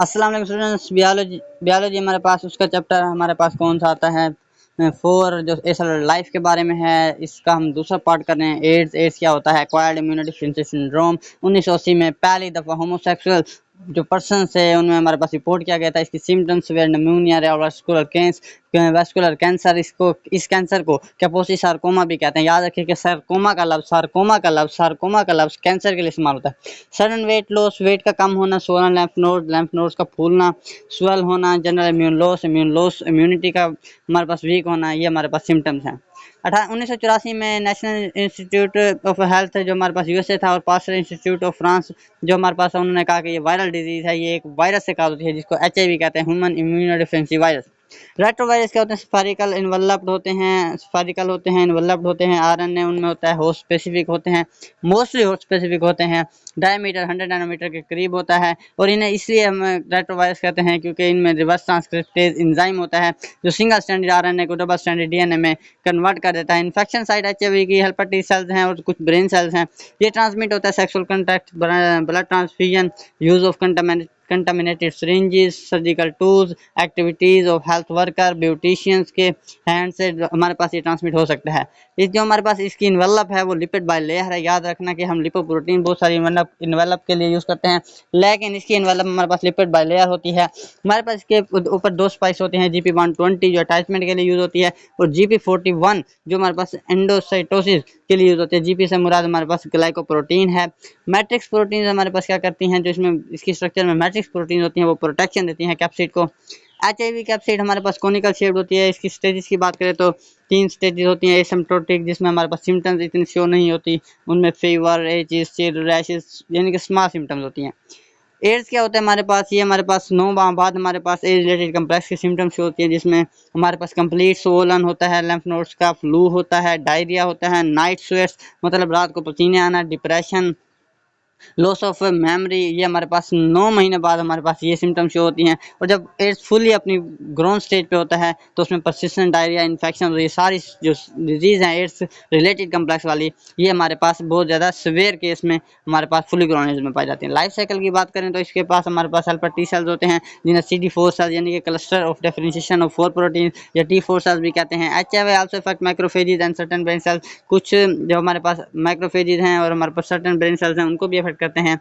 अस्सलाम वालेकुम students. Biology हमारे पास उसका चैप्टर हमारे पास कौन सा आता है? फोर जो एसल लाइफ के बारे में है। इसका हम दूसरा पार्ट कर रहे हैं। एड्स क्या होता है? Acquired immuno deficiency syndrome. 1980 में पहली दफ़ा होमोसेक्सुअल जो पर्सन है उनमें हमारे पास रिपोर्ट किया गया था। इसकी symptoms were pneumonia, vascular cancer. इस कैंसर को कैपोसी सार्कोमा भी कहते हैं। याद रखिए कि सार्कोमा का लफ्ज़ कैंसर के लिए इस्तेमाल होता है। सडन वेट लॉस, वेट का कम होना, सोलन लैंफ नोड्स का फूलना, स्वेल होना, जनरल इम्यून लॉस, इम्यूनिटी का हमारे पास वीक होना, ये हमारे पास सिम्टम्स हैं। 1984 में नेशनल इंस्टीट्यूट ऑफ हेल्थ जो हमारे पास यूएसए था, और पास्टर इंस्टीट्यूट ऑफ फ्रांस जो हमारे पास है, उन्होंने कहा कि ये वायरल डिजीज़ है, ये एक वायरस से काज होती है जिसको एचआईवी कहते हैं, ह्यूमन इम्यूनोडेफिशिएंसी वायरस। रेट्रोवायरस क्या होते हैं? स्फेरिकल होते हैं, इन्वेलप्ड होते हैं। आरएनए उनमें होता है, होस्ट स्पेसिफिक होते हैं, मोस्टली होस्ट स्पेसिफिक होते हैं। डायमीटर 100 नैनोमीटर के करीब होता है, और इन्हें इसलिए हम रेट्रोवायरस कहते हैं क्योंकि इनमें रिवर्स ट्रांसक्रिप्टेज एंजाइम होता है जो सिंगल स्टैंडर्ड आरएनए को डबल स्टैंडर्ड डीएनए में कन्वर्ट कर देता है। इन्फेक्शन साइट एचआईवी की हेल्पर टी सेल्स हैं और कुछ ब्रेन सेल्स हैं। ये ट्रांसमिट होता है sexual contact, blood transfusion, use of contaminated syringes, surgical tools, activities of health worker, beauticians के हैंड से हमारे पास ये ट्रांसमिट हो सकता है। इस जो हमारे पास इसकी इन्वेलप है वो लिपिड बाय लेयर है। याद रखना कि हम लिपोप्रोटीन बहुत सारी इन्वेलप के लिए यूज करते हैं, लेकिन इसकी इन्वेलप हमारे पास लिपिड बाय लेयर होती है। हमारे पास इसके ऊपर दो स्पाइस होते हैं, GP120 जो अटैचमेंट के लिए यूज होती है, और GP41 जो हमारे पास एंडोसाइटोसिस के लिए यूज होती है। जीपी से मुराद हमारे पास ग्लाइकोप्रोटीन है। मैट्रिक्स प्रोटीन हमारे पास क्या करती हैं, जो इसमें इसकी स्ट्रक्चर में मैट्रिक्स प्रोटीन होती हैं, वो प्रोटेक्शन देती हैं कैप्सिड को। एचआईवी कैप्सिड हमारे पास कोनिकल शेप्ड होती है। इसकी स्टेजेस की बात करें तो 3 स्टेजेस होती हैं। एसिम्प्टोटिक जिसमें हमारे पास सिम्टम्स इतनी शो नहीं होती, उनमें फीवर, एचिस, चिल, रैशेस यानी कि स्मॉल सिम्टम्स होती हैं। एड्स क्या होता है हमारे पास? ये हमारे पास 9 माह बाद हमारे पास एज रिलेटेड कम्प्लेक्स की सिम्टम्स होती हैं, जिसमें हमारे पास कंप्लीट सोलन होता है, लिम्फ नोड्स का फ्लू होता है, डायरिया होता है, नाइट स्वेट्स मतलब रात को पसीने आना, डिप्रेशन, लॉस ऑफ मेमोरी। ये हमारे पास 9 महीने बाद हमारे पास ये सिम्टम्स शो होती हैं। और जब एड्स फुली अपनी ग्रोन स्टेज पे होता है तो उसमें परसिस्टेंट डायरिया, इन्फेक्शन, ये सारी जो डिजीज़ हैं एड्स रिलेटेड कम्प्लेक्स वाली, ये हमारे पास बहुत ज़्यादा सिवियर केस में हमारे पास फुली ग्रोन एज में पाई जाती हैं। लाइफ साइकिल की बात करें तो इसके पास हमारे पास हेल्पर टी सेल्स होते हैं, जिन्हें CD4 सेल्स यानी कि cluster of differentiation of 4 protein या T4 सेल्स भी कहते हैं। HIV also affect macrophages and certain brain cells. कुछ जो हमारे पास मैक्रोफेजेस हैं और हमारे पास सर्टेन ब्रेन सेल्स हैं, उनको भी अफेक्ट करते हैं।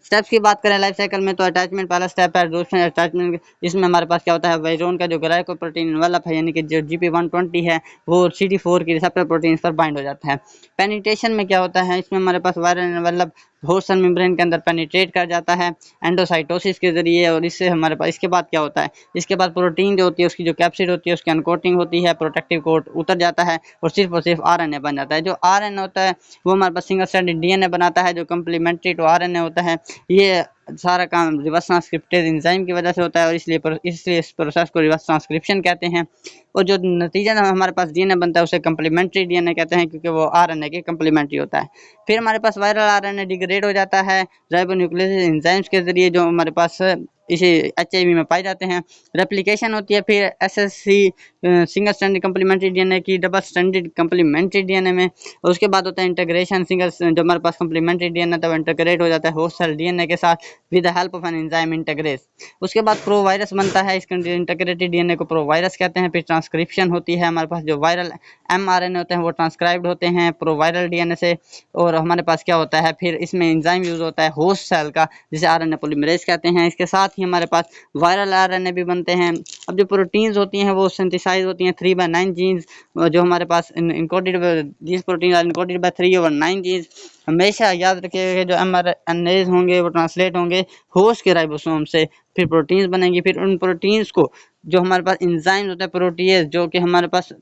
स्टेप्स की बात करें लाइफ साइकिल में तो अटैचमेंट पहला स्टेप है। दूसरा अटैचमेंट, इसमें हमारे पास क्या होता है, वाइरोन का जो ग्लाइकोप्रोटीन इन्वेलप है यानी कि जो GP120 है वो CD4 की रिसेप्टर प्रोटीन पर बाइंड हो जाता है। पेनिट्रेशन में क्या होता है, इसमें हमारे पास viral envelope host cell membrane के अंदर पेनिट्रेट कर जाता है एंडोसाइटोसिस के जरिए, और इससे हमारे पास इसके बाद क्या होता है, इसके बाद प्रोटीन जो होती है उसकी जो कैप्सिड होती है उसकी अनकोटिंग होती है, प्रोटेक्टिव कोट उतर जाता है और सिर्फ आरएनए बन जाता है। जो आरएनए होता है वो हमारे पास सिंगल स्ट्रैंडेड डीएनए बनाता है जो कम्प्लीमेंट्री टू आरएनए होता है। ये सारा काम रिवर्स ट्रांसक्रिप्टेज एंजाइम की वजह से होता है, और इसलिए इस प्रोसेस को रिवर्स ट्रांसक्रिप्शन कहते हैं। और जो नतीजा हमारे पास डीएनए बनता है उसे कम्प्लीमेंट्री डीएनए कहते हैं, क्योंकि वो आरएनए के कम्प्लीमेंट्री होता है। फिर हमारे पास वायरल आरएनए डिग्रेड हो जाता है राइबोन्यूक्लियोसिस एंजाइम्स के जरिए, जो हमारे पास इसी एचआईवी में पाए जाते हैं। रेप्लिकेशन होती है फिर SSC single stranded complementary DNA की डबल स्ट्रैंडेड कम्प्लीमेंट्री डीएनए में, और उसके बाद होता है इंटीग्रेशन। जो हमारे पास कम्प्लीमेंट्री डीएनए तब इंटीग्रेट हो जाता है होस्ट सेल डीएनए के साथ with the help of an enzyme integrase. उसके बाद प्रो वायरस बनता है, इस इंटीग्रेटेड डीएनए को प्रो वायरस कहते हैं। फिर ट्रांसक्रिप्शन होती है, हमारे पास जो वायरल एमआरएनए होते हैं वो ट्रांसक्राइब्ड होते हैं प्रो वायरल डीएनए से। और हमारे पास क्या होता है, फिर इसमें एंजाइम यूज होता है होस्ट सेल का, जिसे आरएनए पॉलीमरेज कहते हैं। इसके साथ ही हमारे पास वायरल आरएनए भी बनते हैं। अब जो प्रोटीन्स होती हैं वो सिंथेसाइज होती हैं 3/9 जीन्स, जो हमारे पास encoded genes protein are encoded by 3/9 genes. हमेशा याद रखिएगा कि जो एमआरएनएज होंगे वो ट्रांसलेट होंगे होस्ट के राइबोसोम से, फिर प्रोटीन्स बनेंगी। फिर उन प्रोटीन्स को जो हमारे पास एंजाइम्स होते हैं प्रोटीएज, जो कि हमारे पास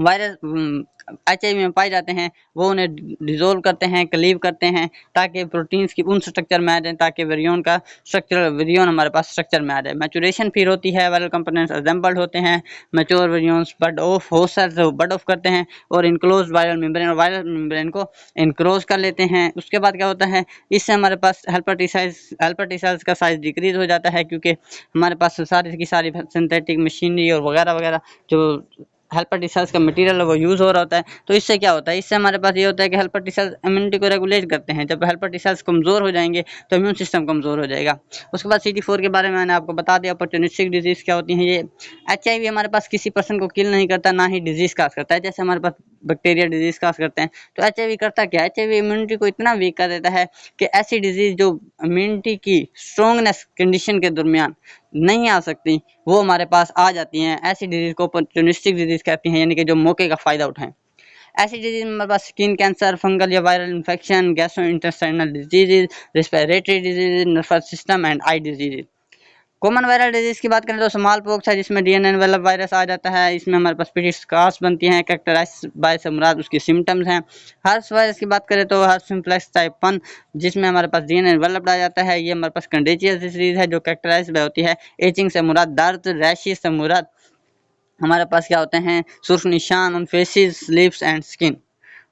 वायरस एचआईवी में पाए जाते हैं, वो उन्हें डिसोल्व करते हैं, क्लीव करते हैं, ताकि प्रोटीन्स की उन स्ट्रक्चर में आ जाए, ताकि वेरियोन हमारे पास स्ट्रक्चर में आ जाए। मैचुरेशन फिर होती है, वायरल कंपोनेंट्स असेंबल्ड होते हैं, mature virions bud off host cells bud off करते हैं और इनक्लोज वायरल मेम्ब्रेन, और वायरल मेम्ब्रेन को इनक्लोज कर लेते हैं। उसके बाद क्या होता है, इससे हमारे पास हेल्पर टी सेल्स का साइज डिक्रीज हो जाता है, क्योंकि हमारे पास सारी की सारी सिंथेटिक मशीनरी और वगैरह वगैरह जो हेल्पर टी सेल्स का मटेरियल है वो यूज़ हो रहा होता है। तो इससे क्या होता है, इससे हमारे पास ये होता है कि हेल्पर टी सेल्स इम्यूनिटी को रेगुलेट करते हैं। जब हेल्पर टी सेल्स कमज़ोर हो जाएंगे तो इम्यून सिस्टम कमज़ोर हो जाएगा। उसके बाद CD4 के बारे में मैंने आपको बता दिया। अपॉर्चुनिस्टिक डिजीज़ क्या होती हैं, ये HIV हमारे पास किसी पर्सन को किल नहीं करता, ना ही डिजीज़ काज करता है। जैसे हमारे पास बैक्टीरिया डिजीज़ काज करते हैं, तो HIV करता क्या है, HIV इम्यूनिटी को इतना वीक कर देता है कि ऐसी डिजीज़ जो इम्यूनिटी की स्ट्रॉन्गनेस कंडीशन के दरमियान नहीं आ सकती, वो हमारे पास आ जाती हैं। ऐसी डिजीज़ को अपॉर्चुनिस्टिक डिजीज़ कहते हैं, यानी कि जो मौके का फ़ायदा उठाएँ। ऐसी डिजीज़ में हमारे पास स्किन कैंसर, फंगल या viral infection, gastrointestinal disease, respiratory disease, nervous system and eye disease. Common viral disease की बात करें तो स्मॉल पॉक्स है, जिसमें DNA एनवेलप वायरस आ जाता है। इसमें हमारे पास पीटी स्कार्स बनती हैं। कैरेक्टराइज्ड बाय से मुराद उसकी सिम्पटम्स हैं। हर्श वायरस की बात करें तो हर्श सिम्प्लेक्स टाइप 1, जिसमें हमारे पास DNA एनवेलप्ड आ जाता है। ये हमारे पास कंटेजियस डिजीज़ है जो कैरेक्टराइज्ड बाय होती है एचिंग से मुराद दर्द, रैशेस से मुराद हमारे पास क्या होते हैं, सुर्ख निशान on faces, lips and skin.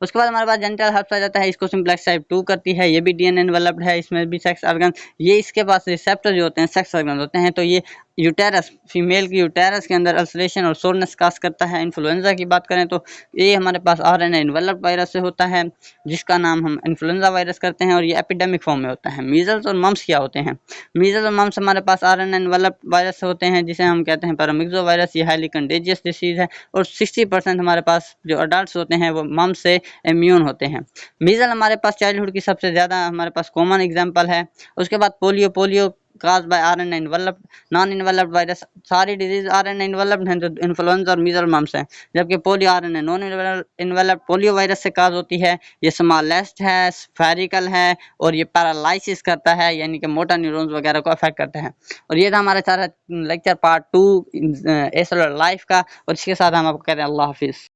उसके बाद हमारे पास जेनिटल हर्प्स आ जाता है। इसको सिम्प्लेक्स टाइप 2 करती है। ये भी DNA एनवेलप्ड है। इसमें भी सेक्स ऑर्गन, ये इसके पास रिसेप्टर जो होते हैं सेक्स ऑर्गन होते हैं। तो ये यूटेरस, फीमेल की यूटेरस के अंदर अल्सरेशन और सोरनेस काज करता है। इन्फ्लुएंजा की बात करें तो ये हमारे पास RNA एनवेलप्ड वायरस से होता है, जिसका नाम हम इन्फ्लुएंजा वायरस करते हैं, और ये एपिडेमिक फॉर्म में होता है। मीजल्स और मम्स क्या होते हैं, मीजल्स और मम्स हमारे पास RNA एनवेलप्ड वायरस होते हैं, जिसे हम कहते हैं पैरामिक्सो वायरस। ये हाईली कंटेजियस डिसीज है, और 60% हमारे पास जो अडल्ट होते हैं वो मम्स से इम्यून होते हैं। मीजल हमारे पास चाइल्डहुड की सबसे ज़्यादा हमारे पास कॉमन एग्जाम्पल है। उसके बाद polio cause by RNA enveloped non enveloped virus. सारी डिजीज RNA इन्वेलप्ड हैं, जो इन्फ्लुएंजा और मीजल मम्स हैं, जबकि polio RNA non enveloped polio virus से काज होती है। ये स्मॉलेस्ट है, स्फेरिकल है, और ये पैरालाइसिस करता है, यानी कि मोटर न्यूरॉन्स वगैरह को अफेक्ट करता है। और ये था हमारा सारा लेक्चर पार्ट 2 एसेलुलर लाइफ का, और इसके साथ हम आपको कहते हैं अल्लाह हाफिज़।